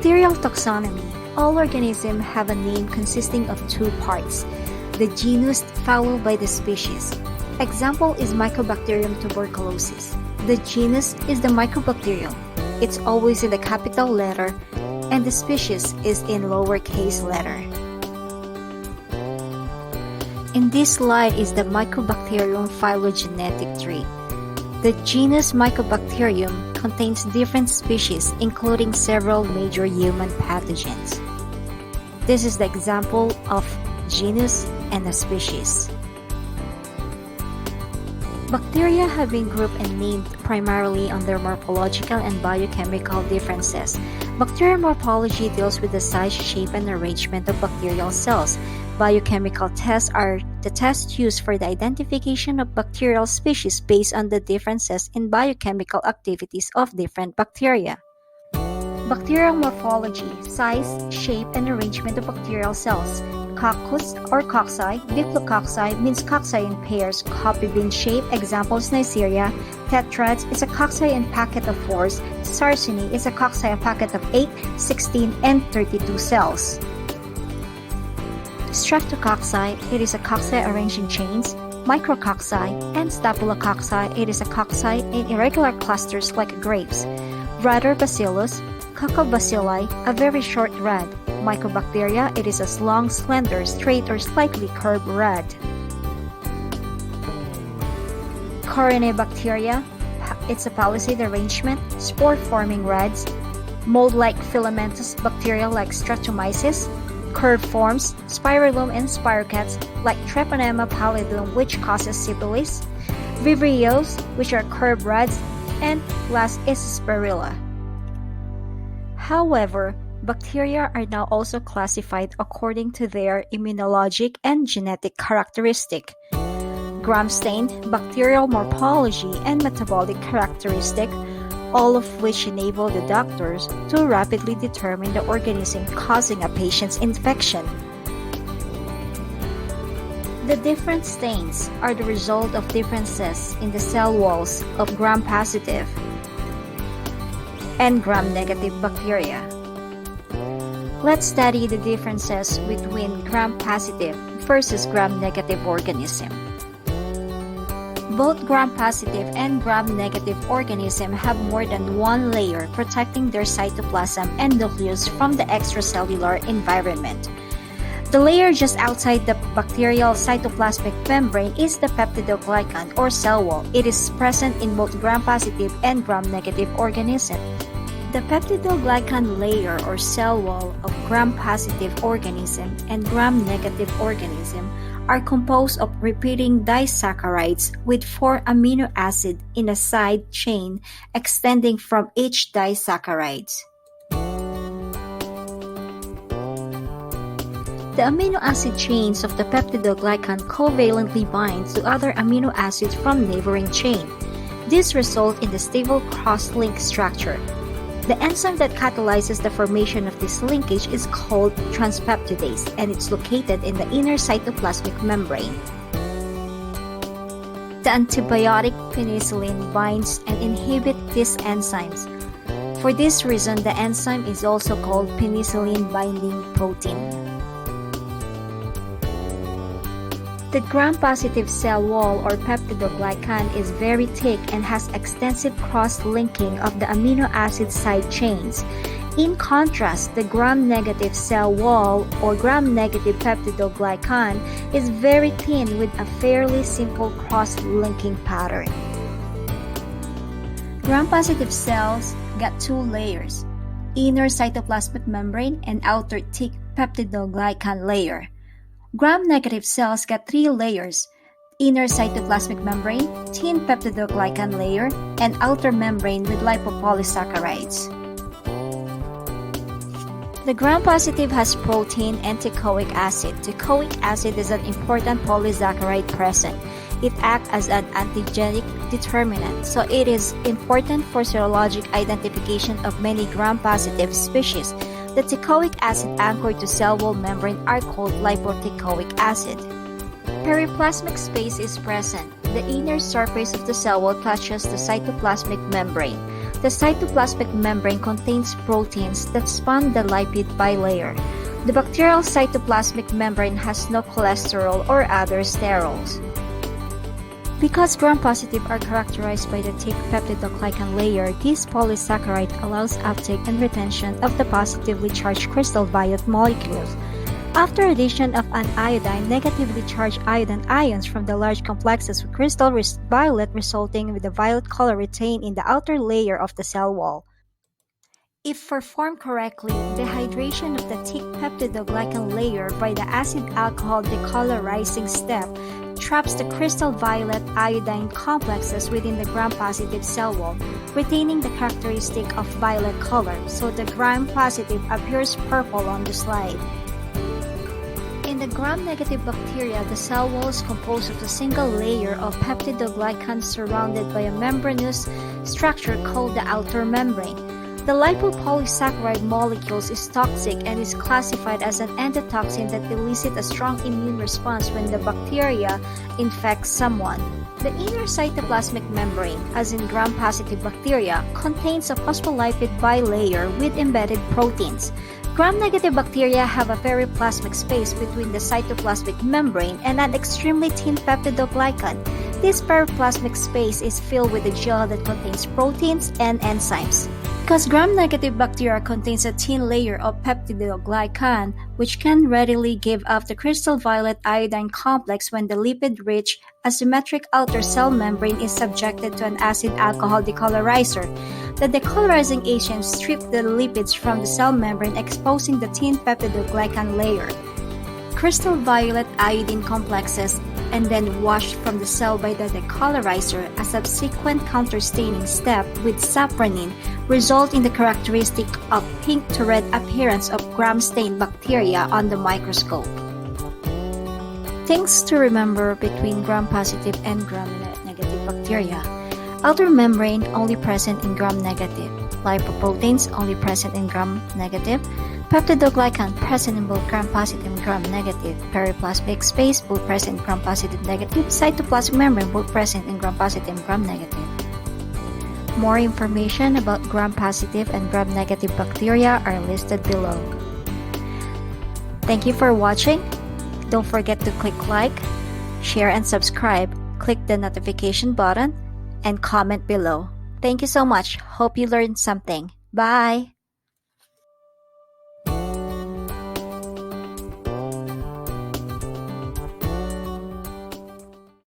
Bacterial taxonomy. All organisms have a name consisting of two parts, the genus followed by the species. Example is Mycobacterium tuberculosis. The genus is the Mycobacterium. It's always in the capital letter, and the species is in lowercase letter. In this slide is the Mycobacterium phylogenetic tree. The genus Mycobacterium contains different species, including several major human pathogens. This is the example of genus and a species. Bacteria have been grouped and named primarily on their morphological and biochemical differences. Bacterial morphology deals with the size, shape, and arrangement of bacterial cells. Biochemical tests are the tests used for the identification of bacterial species based on the differences in biochemical activities of different bacteria. Bacterial morphology, size, shape, and arrangement of bacterial cells. Coccus or cocci, diplococci means cocci in pairs, coffee bean shape, examples Neisseria. Tetrads is a cocci in packet of 4s. Sarcini is a cocci a packet of 8, 16, and 32 cells. Streptococci, it is a cocci arranged in chains. Micrococci and Staphylococcus, it is a cocci in irregular clusters like grapes. Bradarbacillus, Coccobacilli, a very short rad. Mycobacteria, it is a long, slender, straight, or slightly curved rad. Corynebacteria, it's a palisade arrangement, spore-forming rads. Mold-like filamentous bacteria like Streptomyces. Curved forms, spirillum and spirochetes like Treponema pallidum, which causes syphilis. Vibrios, which are curved rads, and last is Spirilla. However, bacteria are now also classified according to their immunologic and genetic characteristic. Gram stain, bacterial morphology, and metabolic characteristic, all of which enable the doctors to rapidly determine the organism causing a patient's infection. The different stains are the result of differences in the cell walls of gram-positive and gram-negative bacteria. Let's study the differences between gram-positive versus gram-negative organism. Both gram-positive and gram-negative organisms have more than one layer protecting their cytoplasm and nucleus from the extracellular environment. The layer just outside the bacterial cytoplasmic membrane is the peptidoglycan or cell wall. It is present in both gram-positive and gram-negative organisms. The peptidoglycan layer or cell wall of gram-positive organism and gram-negative organism are composed of repeating disaccharides with 4 amino acids in a side chain extending from each disaccharide. The amino acid chains of the peptidoglycan covalently bind to other amino acids from neighboring chain. This results in the stable cross-link structure. The enzyme that catalyzes the formation of this linkage is called transpeptidase, and it's located in the inner cytoplasmic membrane. The antibiotic penicillin binds and inhibits these enzymes. For this reason, the enzyme is also called penicillin-binding protein. The gram-positive cell wall or peptidoglycan is very thick and has extensive cross-linking of the amino acid side chains. In contrast, the gram-negative cell wall or gram-negative peptidoglycan is very thin with a fairly simple cross-linking pattern. Gram-positive cells got 2 layers, inner cytoplasmic membrane and outer thick peptidoglycan layer. Gram-negative cells got 3 layers, inner cytoplasmic membrane, thin peptidoglycan layer, and outer membrane with lipopolysaccharides. The gram-positive has protein and teichoic acid. Teichoic acid is an important polysaccharide present. It acts as an antigenic determinant, so it is important for serologic identification of many gram-positive species. The teichoic acid anchored to cell wall membrane are called lipoteichoic acid. Periplasmic space is present. The inner surface of the cell wall touches the cytoplasmic membrane. The cytoplasmic membrane contains proteins that span the lipid bilayer. The bacterial cytoplasmic membrane has no cholesterol or other sterols. Because gram-positive are characterized by the thick peptidoglycan layer, this polysaccharide allows uptake and retention of the positively charged crystal violet molecules. After addition of an iodine, negatively charged iodine ions from the large complexes with crystal violet, resulting with the violet color retained in the outer layer of the cell wall. If performed correctly, dehydration of the thick peptidoglycan layer by the acid-alcohol decolorizing step traps the crystal violet iodine complexes within the gram-positive cell wall, retaining the characteristic of violet color, so the gram-positive appears purple on the slide. In the gram-negative bacteria, the cell wall is composed of a single layer of peptidoglycans surrounded by a membranous structure called the outer membrane. The lipopolysaccharide molecules is toxic and is classified as an endotoxin that elicits a strong immune response when the bacteria infects someone. The inner cytoplasmic membrane, as in gram-positive bacteria, contains a phospholipid bilayer with embedded proteins. Gram-negative bacteria have a periplasmic space between the cytoplasmic membrane and an extremely thin peptidoglycan. This periplasmic space is filled with a gel that contains proteins and enzymes. Because gram-negative bacteria contains a thin layer of peptidoglycan, which can readily give off the crystal violet iodine complex when the lipid-rich, asymmetric outer cell membrane is subjected to an acid-alcohol decolorizer. The decolorizing agents strip the lipids from the cell membrane, exposing the thin peptidoglycan layer. Crystal violet iodine complexes and then washed from the cell by the decolorizer, a subsequent counterstaining step with saponin result in the characteristic of pink to red appearance of gram-stained bacteria on the microscope. Things to remember between gram-positive and gram-negative bacteria. Outer membrane only present in gram-negative. Lipoproteins only present in gram-negative. Peptidoglycan present in both gram-positive and gram-negative. Periplasmic space both present in gram-positive negative. Cytoplasmic membrane both present in gram-positive and gram-negative. More information about gram-positive and gram-negative bacteria are listed below. Thank you for watching. Don't forget to click like, share and subscribe. Click the notification button and comment below. Thank you so much. Hope you learned something. Bye!